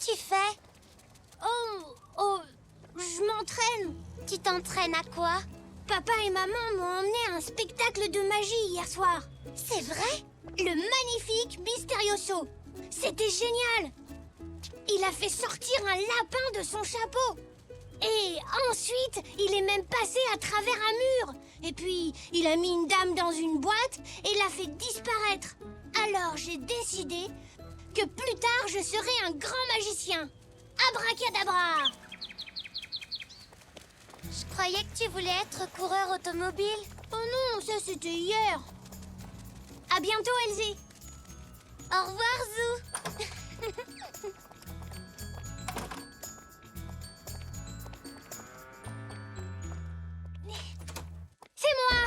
tu fais? Oh, je m'entraîne. Tu t'entraînes à quoi? Papa et maman m'ont emmené à un spectacle de magie hier soir. C'est vrai? Le magnifique Mysterioso. C'était génial. Il a fait sortir un lapin de son chapeau. Et ensuite, il est même passé à travers un mur. Et puis, il a mis une dame dans une boîte et l'a fait disparaître. Alors, j'ai décidé que plus tard, je serai un grand magicien. Abracadabra! Je croyais que tu voulais être coureur automobile. Oh non, ça c'était hier. À bientôt, Elsie. Au revoir, Zou. C'est moi!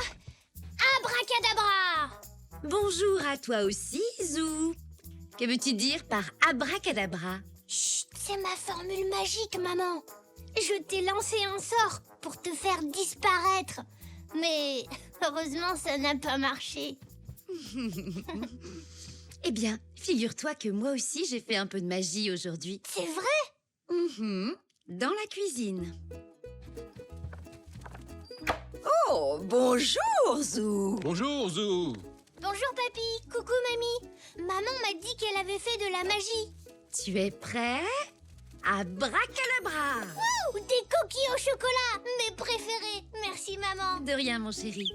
Abracadabra! Bonjour à toi aussi, Zou. Que veux-tu dire par abracadabra? Chut, c'est ma formule magique, maman. Je t'ai lancé un sort pour te faire disparaître. Mais heureusement, ça n'a pas marché. Eh bien, figure-toi que moi aussi j'ai fait un peu de magie aujourd'hui. C'est vrai? Dans la cuisine. Oh, bonjour, Zou. Bonjour, Zou. Bonjour, papy. Coucou, mamie. Maman m'a dit qu'elle avait fait de la magie. Tu es prêt? Abracadabra! Ouh, des cookies au chocolat, mes préférés. Merci, maman. De rien, mon chéri.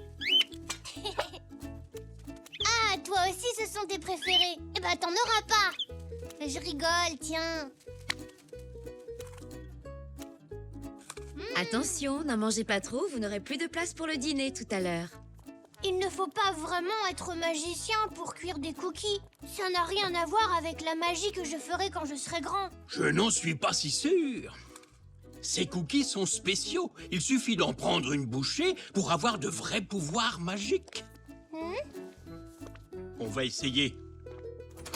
Ah, toi aussi, ce sont tes préférés. Eh ben, t'en auras pas. Je rigole, tiens. Attention, n'en mangez pas trop, vous n'aurez plus de place pour le dîner tout à l'heure. Il ne faut pas vraiment être magicien pour cuire des cookies. Ça n'a rien à voir avec la magie que je ferai quand je serai grand. Je n'en suis pas si sûr. Ces cookies sont spéciaux. Il suffit d'en prendre une bouchée pour avoir de vrais pouvoirs magiques. On va essayer.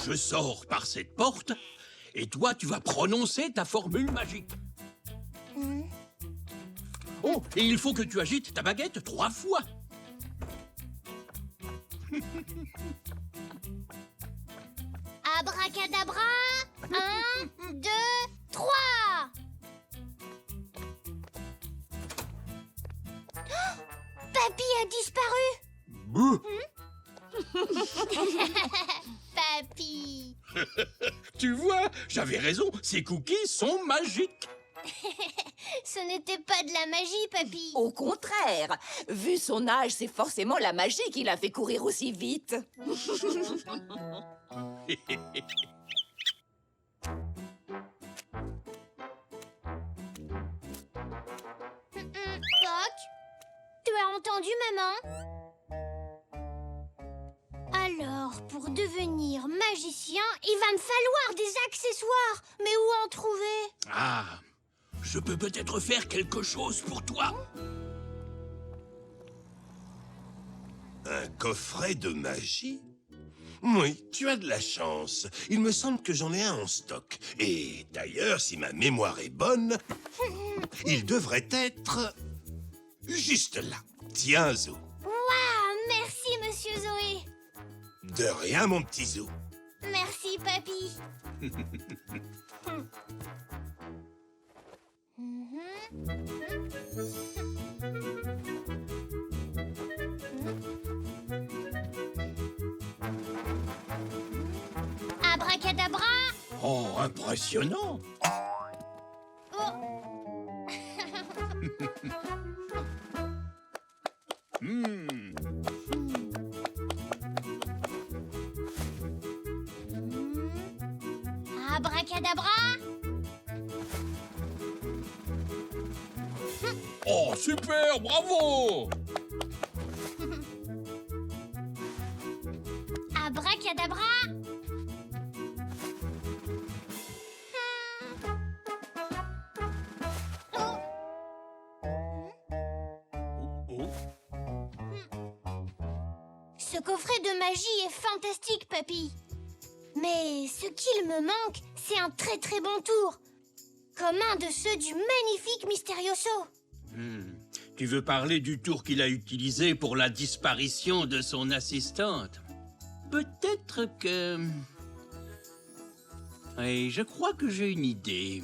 Je sors par cette porte et toi, tu vas prononcer ta formule magique. Oh, et il faut que tu agites ta baguette 3 fois. Abracadabra. 1, 2, 3. Papy a disparu. Bouh. Papy. Tu vois, j'avais raison, ces cookies sont magiques. Ce n'était pas de la magie, papy. Au contraire, vu son âge, c'est forcément la magie qui l'a fait courir aussi vite. Toc. Tu as entendu, maman? Alors, pour devenir magicien, il va me falloir des accessoires. Mais où en trouver? Ah, je peux peut-être faire quelque chose pour toi. Un coffret de magie? Oui, tu as de la chance. Il me semble que j'en ai un en stock. Et d'ailleurs, si ma mémoire est bonne, il devrait être juste là. Tiens, Zou. Waouh, merci, monsieur Zoé. De rien, mon petit Zou. Merci, papy. Abracadabra. Oh, impressionnant. Abracadabra. Oh, super, bravo. Abracadabra. Oh. Oh. Ce coffret de magie est fantastique, papy. Mais ce qu'il me manque, c'est un très très bon tour. Comme un de ceux du magnifique Mysterioso. Tu veux parler du tour qu'il a utilisé pour la disparition de son assistante? Peut-être que... Et je crois que j'ai une idée.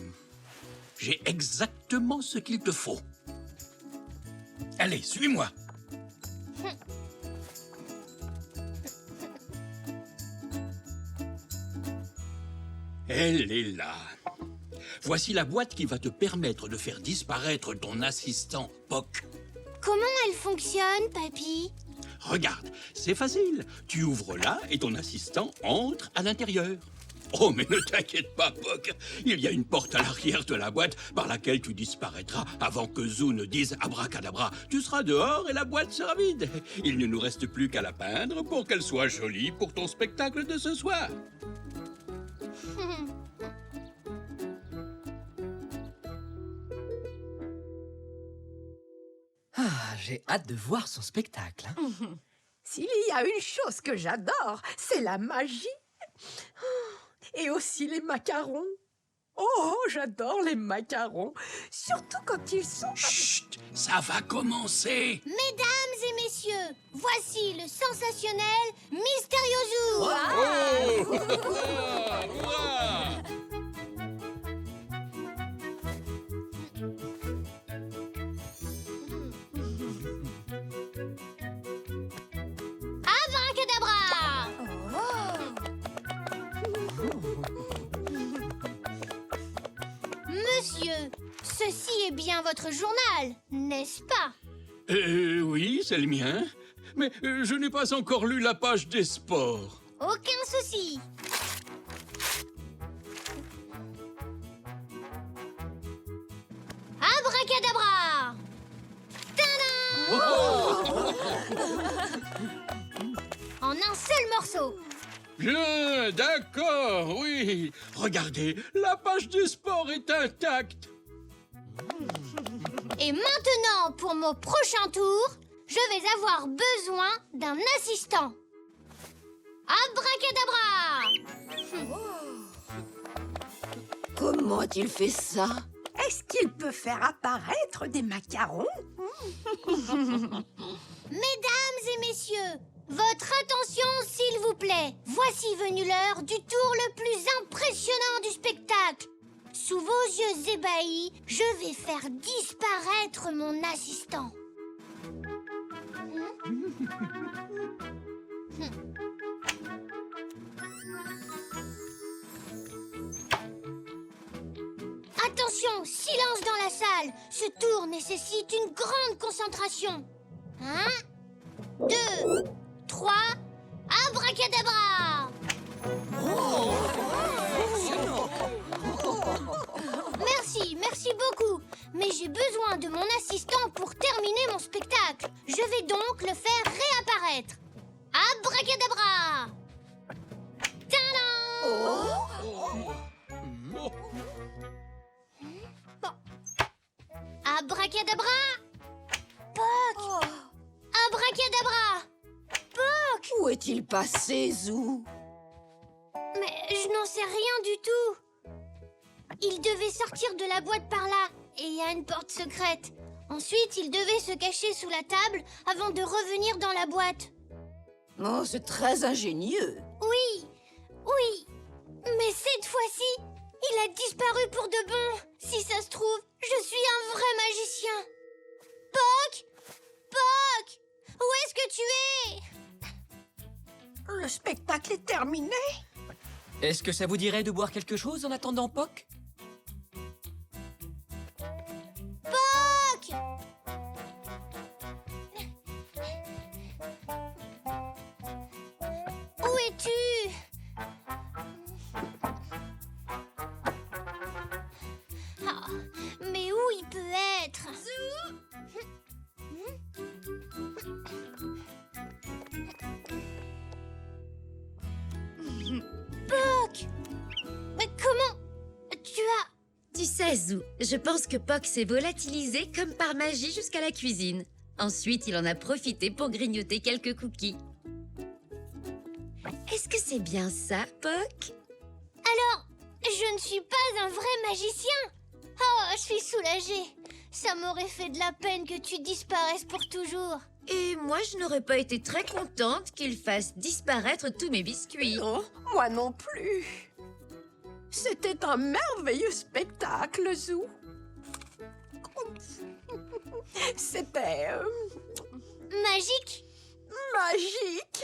J'ai exactement ce qu'il te faut. Allez, suis-moi. Elle est là. Voici la boîte qui va te permettre de faire disparaître ton assistant Poc. Comment elle fonctionne, papy? Regarde, c'est facile. Tu ouvres là et ton assistant entre à l'intérieur. Oh, mais ne t'inquiète pas, Poc. Il y a une porte à l'arrière de la boîte par laquelle tu disparaîtras avant que Zoo ne dise abracadabra. Tu seras dehors et la boîte sera vide. Il ne nous reste plus qu'à la peindre pour qu'elle soit jolie pour ton spectacle de ce soir. Ah, j'ai hâte de voir son spectacle. Hein. S'il y a une chose que j'adore, c'est la magie. Et aussi les macarons. Oh, j'adore les macarons. Surtout quand ils sont... Chut, ça va commencer. Mesdames et messieurs, voici le sensationnel Mysterioso. Abracadabra! Monsieur, ceci est bien votre journal, n'est-ce pas? Oui, c'est le mien. Mais je n'ai pas encore lu la page des sports. Aucun souci. Abracadabra! Tadam! En un seul morceau. Bien, d'accord, oui. Regardez, la page des sports est intacte. Et maintenant, pour mon prochain tour, je vais avoir besoin d'un assistant. Abracadabra! Comment a-t-il fait ça? Est-ce qu'il peut faire apparaître des macarons? Mesdames et messieurs, votre attention s'il vous plaît. Voici venue l'heure du tour le plus impressionnant du spectacle. Sous vos yeux ébahis, je vais faire disparaître mon assistant. Attention, silence dans la salle. Ce tour nécessite une grande concentration. 1, 2, 3, abracadabra! Merci beaucoup. Mais j'ai besoin de mon assistant pour terminer mon spectacle. Je vais donc le faire réapparaître. Abracadabra! Tadam! Abracadabra! Poc! Abracadabra! Poc! Où est-il passé, Zoo? Mais je n'en sais rien du tout. Il devait sortir de la boîte par là, et il y a une porte secrète. Ensuite, il devait se cacher sous la table avant de revenir dans la boîte. Oh, c'est très ingénieux. Oui, mais cette fois-ci, il a disparu pour de bon. Si ça se trouve, je suis un vrai magicien. Poc! Poc! Où est-ce que tu es? Le spectacle est terminé. Est-ce que ça vous dirait de boire quelque chose en attendant Poc? Poc! Où es-tu? Ah, mais où il peut être? Poc! Mais comment? Tu as... Tu sais, Zou, je pense que Poc s'est volatilisé comme par magie jusqu'à la cuisine. Ensuite, il en a profité pour grignoter quelques cookies. Est-ce que c'est bien ça, Poc? Alors, je ne suis pas un vrai magicien. Oh, je suis soulagée. Ça m'aurait fait de la peine que tu disparaisses pour toujours. Et moi, je n'aurais pas été très contente qu'il fasse disparaître tous mes biscuits. Non, moi non plus. C'était un merveilleux spectacle, Zou. C'était Magique. magique.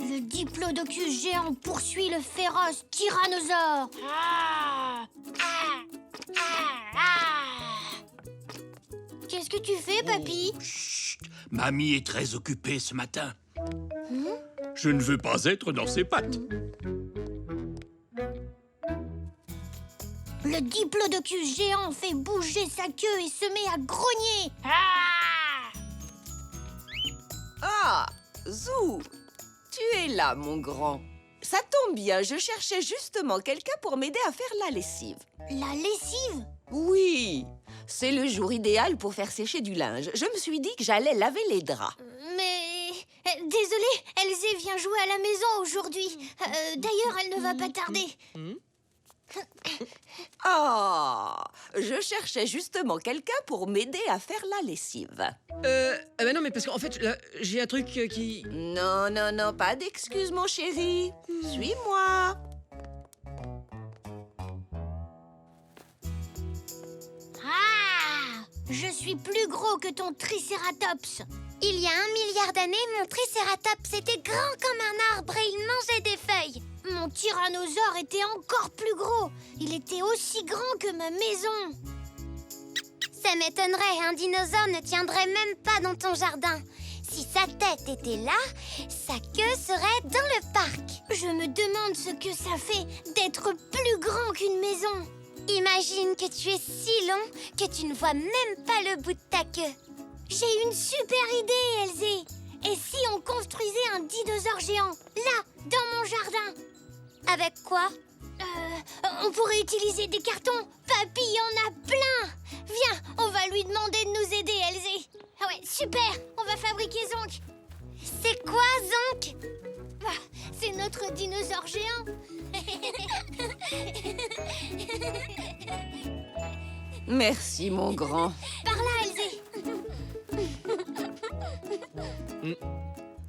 Le diplodocus géant poursuit le féroce tyrannosaure. Qu'est-ce que tu fais, papy? Chut, mamie est très occupée ce matin. Je ne veux pas être dans ses pattes. Le diplodocus géant fait bouger sa queue et se met à grogner. Ah, Zou, tu es là, mon grand. Ça tombe bien, je cherchais justement quelqu'un pour m'aider à faire la lessive. La lessive? Oui, c'est le jour idéal pour faire sécher du linge. Je me suis dit que j'allais laver les draps. Mais... désolée, Elzé vient jouer à la maison aujourd'hui. D'ailleurs, elle ne va pas tarder. Ah, je cherchais justement quelqu'un pour m'aider à faire la lessive. Bah non, mais parce qu'en fait, là, j'ai un truc qui... Non, non, non, pas d'excuses, mon chéri. Suis-moi. Ah! Je suis plus gros que ton tricératops. Il y a 1 milliard d'années, mon tricératops était grand comme un arbre et il mangeait des feuilles. Mon tyrannosaure était encore plus gros. Il était aussi grand que ma maison. Ça m'étonnerait, un dinosaure ne tiendrait même pas dans ton jardin. Si sa tête était là, sa queue serait dans le parc. Je me demande ce que ça fait d'être plus grand qu'une maison. Imagine que tu es si long que tu ne vois même pas le bout de ta queue. J'ai une super idée, Elzé. Et si on construisait un dinosaure géant, là, dans mon jardin? Avec quoi? On pourrait utiliser des cartons. Papy en a plein. Viens, on va lui demander de nous aider, Elzé. Ah ouais, super. On va fabriquer Zonk. C'est quoi, Zonk? Ah, c'est notre dinosaure géant. Merci, mon grand. Par là, Elzé.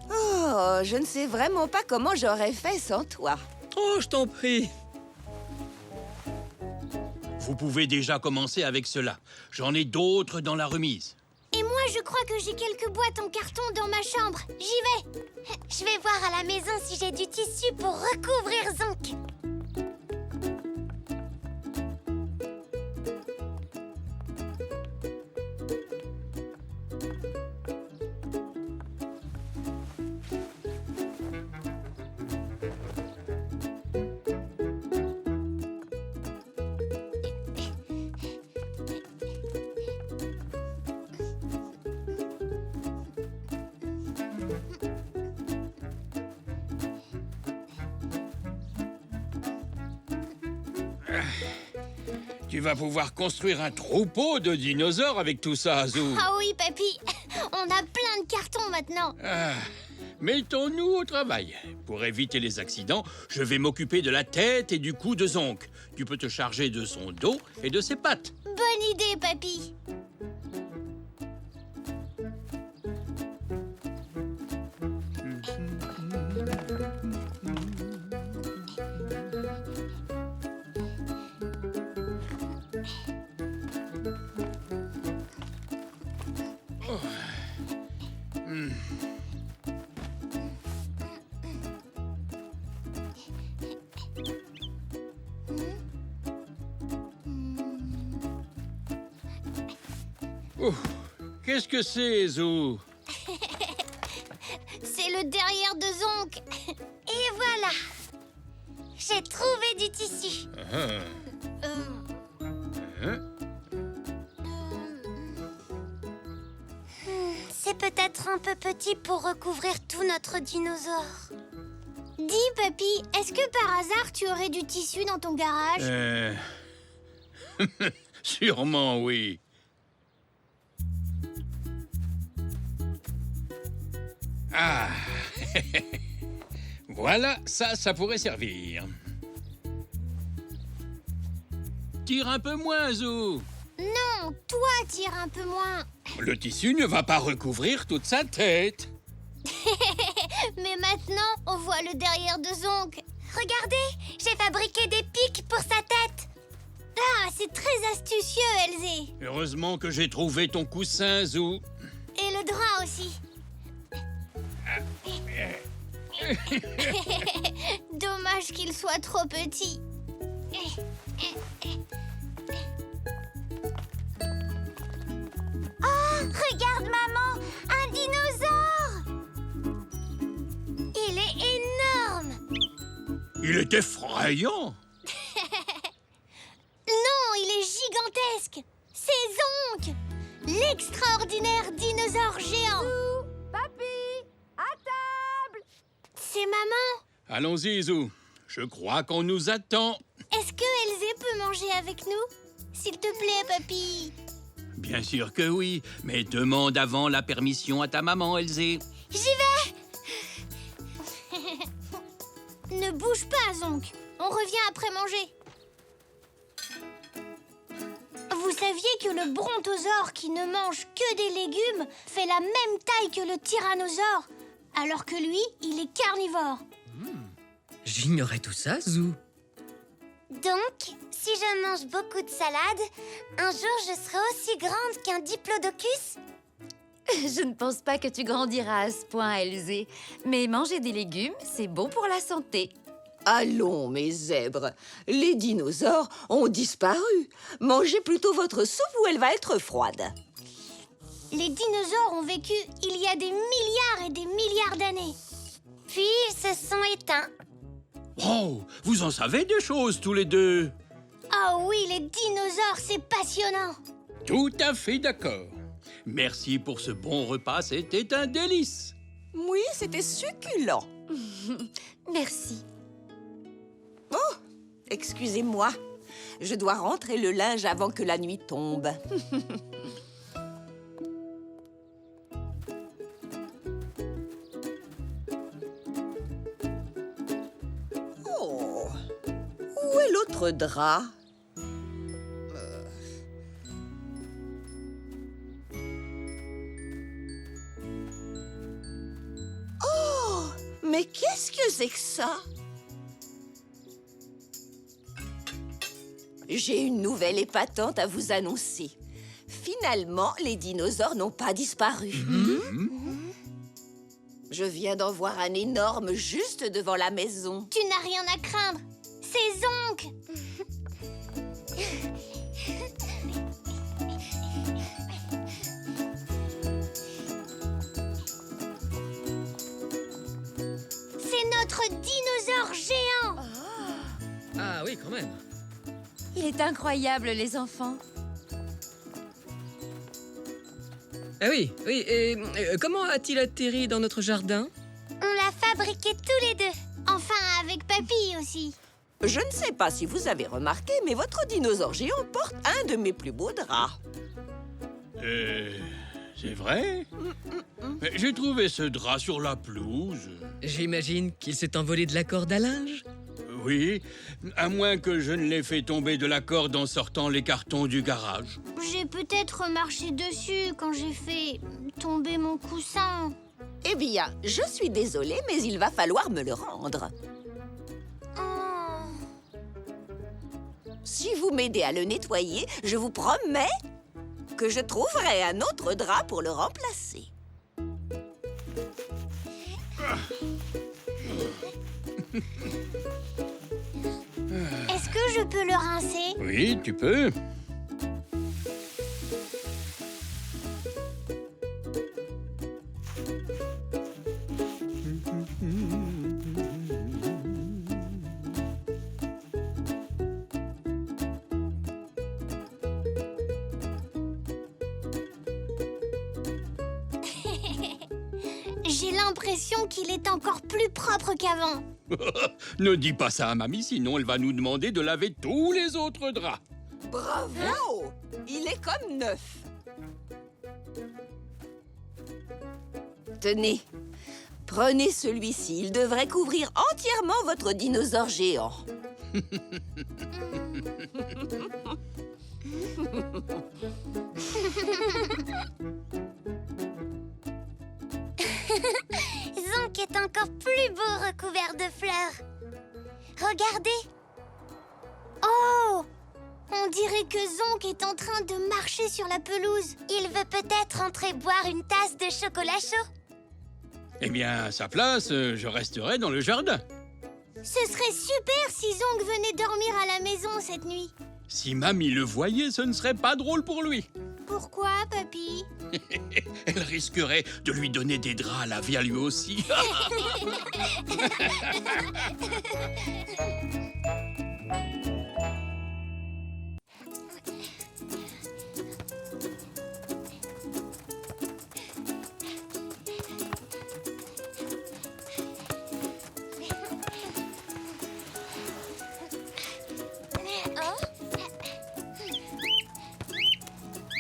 Oh, je ne sais vraiment pas comment j'aurais fait sans toi. Oh, je t'en prie. Vous pouvez déjà commencer avec cela. J'en ai d'autres dans la remise. Et moi, je crois que j'ai quelques boîtes en carton dans ma chambre. J'y vais. Je vais voir à la maison si j'ai du tissu pour recouvrir Zonk. Tu vas pouvoir construire un troupeau de dinosaures avec tout ça, Zou. Ah oui, papy. On a plein de cartons maintenant. Ah, mettons-nous au travail. Pour éviter les accidents, je vais m'occuper de la tête et du cou de Zonk. Tu peux te charger de son dos et de ses pattes. Bonne idée, papy. Qu'est-ce que c'est, Zou? C'est le derrière de Zonk. Et voilà. J'ai trouvé du tissu. C'est peut-être un peu petit pour recouvrir tout notre dinosaure. Dis, papy, est-ce que par hasard tu aurais du tissu dans ton garage? Sûrement, oui. Ah. Voilà, ça pourrait servir. Tire un peu moins, Zou. Non, toi tire un peu moins. Le tissu ne va pas recouvrir toute sa tête. Mais maintenant, on voit le derrière de Zonk. Regardez, j'ai fabriqué des pics pour sa tête. Ah, c'est très astucieux, Elzé. Heureusement que j'ai trouvé ton coussin, Zou. Et le drap aussi. Dommage qu'il soit trop petit. Regarde, maman, un dinosaure. Il est énorme. Il est effrayant. Non, il est gigantesque. C'est Zonk, l'extraordinaire dinosaure géant. Papy, à table! C'est maman. Allons-y, Zou. Je crois qu'on nous attend. Est-ce que Elzé peut manger avec nous? S'il te plaît, papy. Bien sûr que oui, mais demande avant la permission à ta maman, Elzé. J'y vais. Ne bouge pas, Zonk. On revient après manger. Vous saviez que le brontosaure qui ne mange que des légumes fait la même taille que le tyrannosaure, alors que lui, il est carnivore. J'ignorais tout ça, Zou. Donc, si je mange beaucoup de salade, un jour je serai aussi grande qu'un diplodocus? Je ne pense pas que tu grandiras à ce point, Elzé. Mais manger des légumes, c'est bon pour la santé. Allons, mes zèbres, les dinosaures ont disparu. Mangez plutôt votre soupe ou elle va être froide. Les dinosaures ont vécu il y a des milliards et des milliards d'années. Puis ils se sont éteints. Oh, vous en savez des choses tous les deux. Oh oui, les dinosaures, c'est passionnant. Tout à fait d'accord. Merci pour ce bon repas, c'était un délice. Oui, c'était succulent. Merci. Oh, excusez-moi. Je dois rentrer le linge avant que la nuit tombe. Oh, où est l'autre drap? Oh, mais qu'est-ce que c'est que ça? J'ai une nouvelle épatante à vous annoncer. Finalement, les dinosaures n'ont pas disparu. Je viens d'en voir un énorme juste devant la maison. Tu n'as rien à craindre. C'est Zonk. C'est notre dinosaure géant. Ah oui, quand même. Il est incroyable, les enfants. Ah oui, oui, et comment a-t-il atterri dans notre jardin? On l'a fabriqué tous les deux. Enfin, avec papy aussi. Je ne sais pas si vous avez remarqué, mais votre dinosaure géant porte un de mes plus beaux draps. C'est vrai? Mais j'ai trouvé ce drap sur la pelouse. J'imagine qu'il s'est envolé de la corde à linge. Oui, à moins que je ne l'ai fait tomber de la corde en sortant les cartons du garage. J'ai peut-être marché dessus quand j'ai fait tomber mon coussin. Eh bien, je suis désolée, mais il va falloir me le rendre. Oh. Si vous m'aidez à le nettoyer, je vous promets que je trouverai un autre drap pour le remplacer. Est-ce que je peux le rincer? Oui, tu peux. J'ai l'impression qu'il est encore plus propre qu'avant. Ne dis pas ça à mamie, sinon elle va nous demander de laver tous les autres draps. Bravo! Il est comme neuf. Tenez, prenez celui-ci. Il devrait couvrir entièrement votre dinosaure géant. Zonk est encore plus beau recouvert de fleurs. Regardez. Oh! On dirait que Zonk est en train de marcher sur la pelouse. Il veut peut-être entrer boire une tasse de chocolat chaud. Eh bien, à sa place, je resterai dans le jardin. Ce serait super si Zonk venait dormir à la maison cette nuit. Si Mamie le voyait, ce ne serait pas drôle pour lui. Pourquoi, papy? Elle risquerait de lui donner des draps à laver à lui aussi.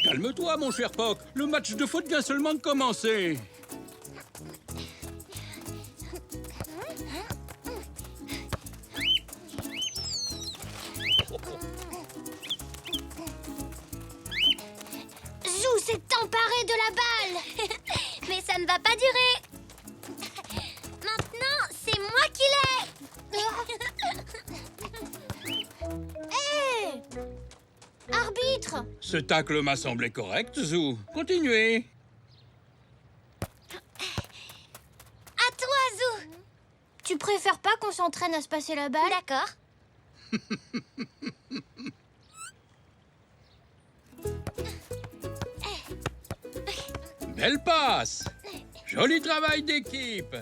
Calme-toi, mon cher Poc. Le match de foot vient seulement de commencer. Zou s'est emparé de la balle. Mais ça ne va pas durer. Maintenant, c'est moi qui l'ai. Hé! Arbitre! Ce tacle m'a semblé correct, Zou. Continuez. À toi, Zou. Tu préfères pas qu'on s'entraîne à se passer la balle? D'accord. Belle passe. Joli travail d'équipe.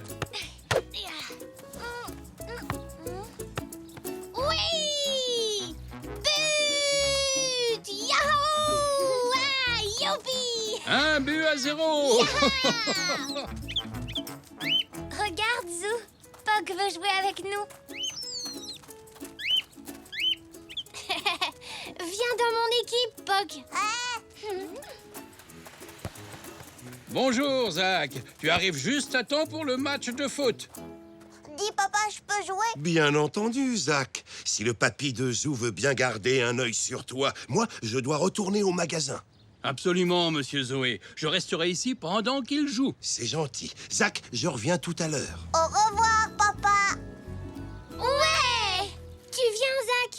Oui! But! Yahoo! Ah, youpi! 1-0. Regarde, Zou. Poc veut jouer avec nous. Viens dans mon équipe, Poc. Bonjour, Zach. Tu arrives juste à temps pour le match de foot. Dis, papa, je peux jouer? Bien entendu, Zach. Si le papy de Zou veut bien garder un œil sur toi, moi, je dois retourner au magasin. Absolument, monsieur Zoé. Je resterai ici pendant qu'il joue. C'est gentil. Zach, je reviens tout à l'heure. Au revoir, papa. Ouais! Tu viens, Zach?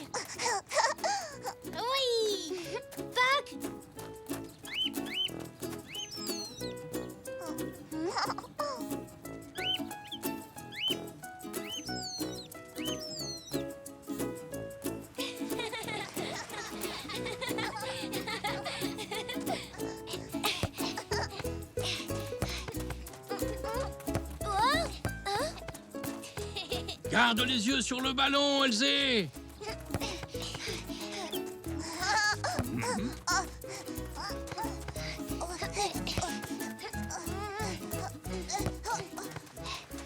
Oui! Poc! Garde les yeux sur le ballon, Elzé.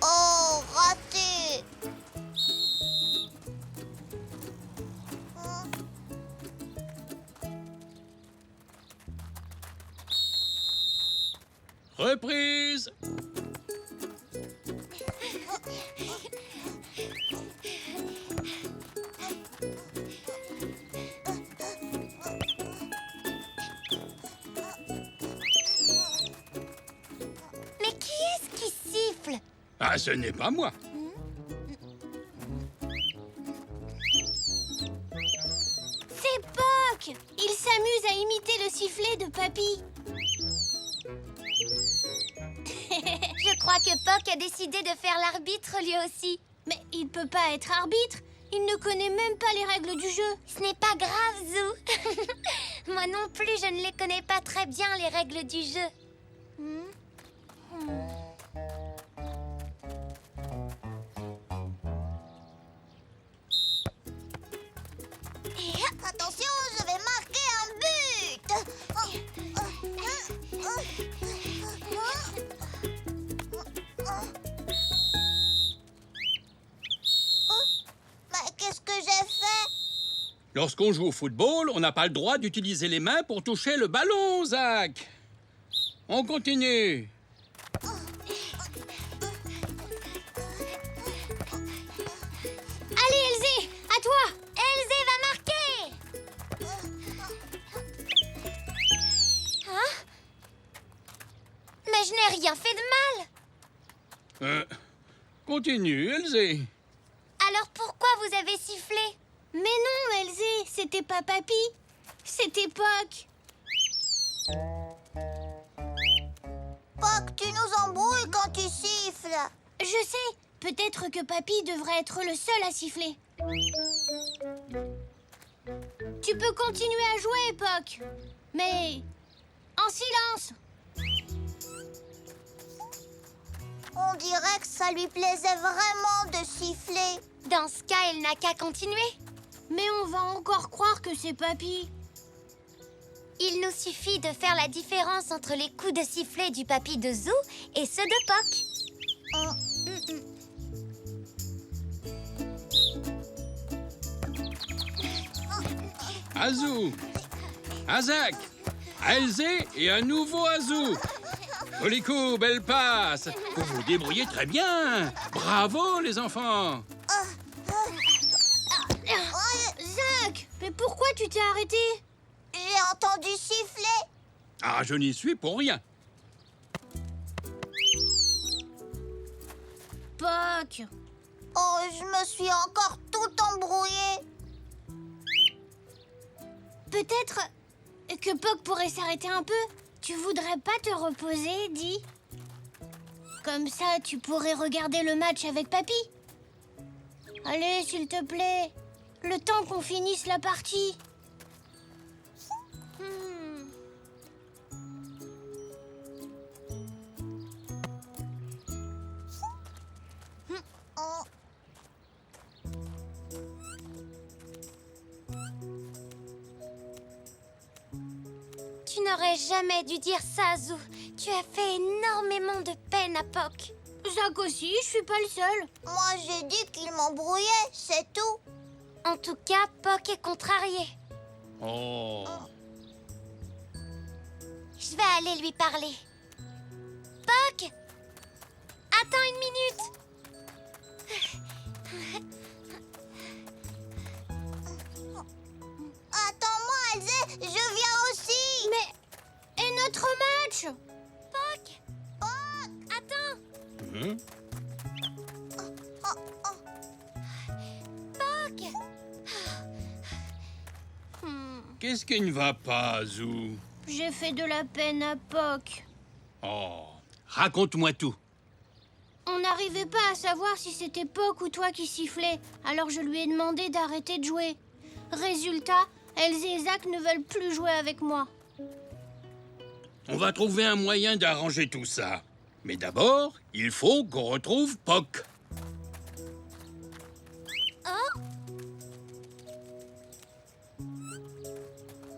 Oh, raté. Reprise. Mais qui est-ce qui siffle? Ah, ce n'est pas moi. C'est Poc! Il s'amuse à imiter le sifflet de papy. Je crois que Poc a décidé de faire l'arbitre lui aussi. Mais il peut pas être arbitre. Il ne connaît même pas les règles du jeu. Ce n'est pas grave, Zou. Moi non plus, je ne les connais pas très bien, les règles du jeu. Attention, je vais marquer un but. Mais qu'est-ce que j'ai fait? Lorsqu'on joue au football, on n'a pas le droit d'utiliser les mains pour toucher le ballon, Zach. On continue. Allez, Elzé, à toi! Continue, Elzé. Alors pourquoi vous avez sifflé? Mais non, Elzé, c'était pas Papy. C'était Poc. Poc, tu nous embrouilles quand tu siffles. Je sais, peut-être que Papy devrait être le seul à siffler. Tu peux continuer à jouer, Poc. Mais en silence. On dirait que ça lui plaisait vraiment de siffler. Dans ce cas, elle n'a qu'à continuer. Mais on va encore croire que c'est Papy. Il nous suffit de faire la différence entre les coups de sifflet du papy de Zou et ceux de Poc. Azou, Azak, Elzé et un nouveau Azou. Joli coup, belle passe. Vous vous débrouillez très bien. Bravo, les enfants. Zach, mais pourquoi tu t'es arrêté? J'ai entendu siffler. Ah, je n'y suis pour rien. Poc. Oh, je me suis encore tout embrouillée. Peut-être que Poc pourrait s'arrêter un peu. Tu voudrais pas te reposer, dis? Comme ça, tu pourrais regarder le match avec Papy. Allez, s'il te plaît. Le temps qu'on finisse la partie. Tu n'aurais jamais dû dire ça, Zou. Tu as fait énormément de peine à Poc. Zach aussi, je suis pas le seul. Moi, j'ai dit qu'il m'embrouillait, c'est tout. En tout cas, Poc est contrarié. Oh. Je vais aller lui parler. Poc! Attends une minute. Attends-moi, Elzé, je viens aussi. Mais... Et notre match? Poc! Poc! Attends! Hein? Poc! Qu'est-ce qui ne va pas, Azou? J'ai fait de la peine à Poc. Oh, raconte-moi tout. On n'arrivait pas à savoir si c'était Poc ou toi qui sifflais, alors je lui ai demandé d'arrêter de jouer. Résultat, Elzé et Zach ne veulent plus jouer avec moi. On va trouver un moyen d'arranger tout ça. Mais d'abord, il faut qu'on retrouve Poc.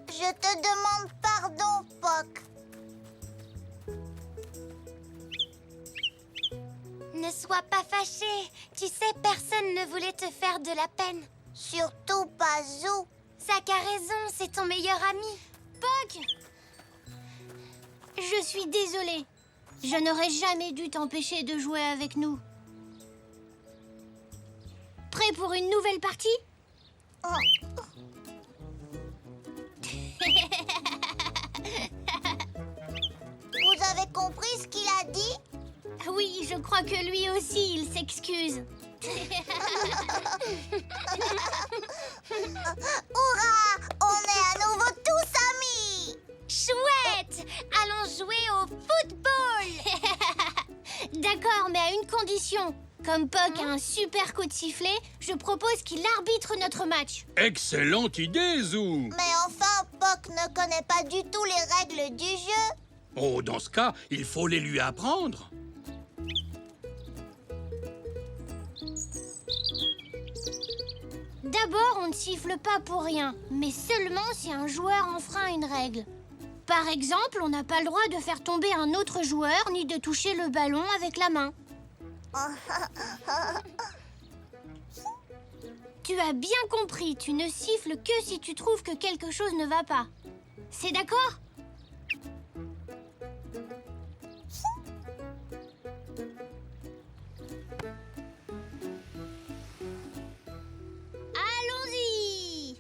Je te demande pardon, Poc. Ne sois pas fâché. Tu sais, personne ne voulait te faire de la peine. Surtout pas Zou. Zach a raison, c'est ton meilleur ami. Poc! Je suis désolée. Je n'aurais jamais dû t'empêcher de jouer avec nous. Prêt pour une nouvelle partie? Vous avez compris ce qu'il a dit? Oui, je crois que lui aussi, il s'excuse. Hurrah! On est à nouveau tous amis! Chouette! Allons jouer au football! D'accord, mais à une condition. Comme Poc a un super coup de sifflet, je propose qu'il arbitre notre match. Excellente idée, Zou. Mais enfin, Poc ne connaît pas du tout les règles du jeu. Oh, dans ce cas, il faut les lui apprendre. D'abord, on ne siffle pas pour rien, mais seulement si un joueur enfreint une règle. Par exemple, on n'a pas le droit de faire tomber un autre joueur ni de toucher le ballon avec la main. Tu as bien compris, tu ne siffles que si tu trouves que quelque chose ne va pas. C'est d'accord ? Allons-y!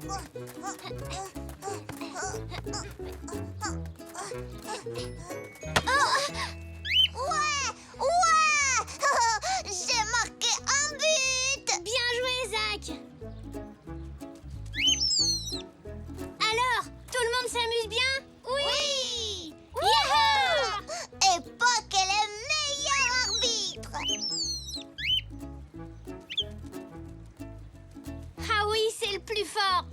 Ouais! J'ai marqué un but! Bien joué, Zach. Alors, tout le monde s'amuse bien? Oui! Yahoo! Et Puck est le meilleur arbitre! Ah oui, c'est le plus fort.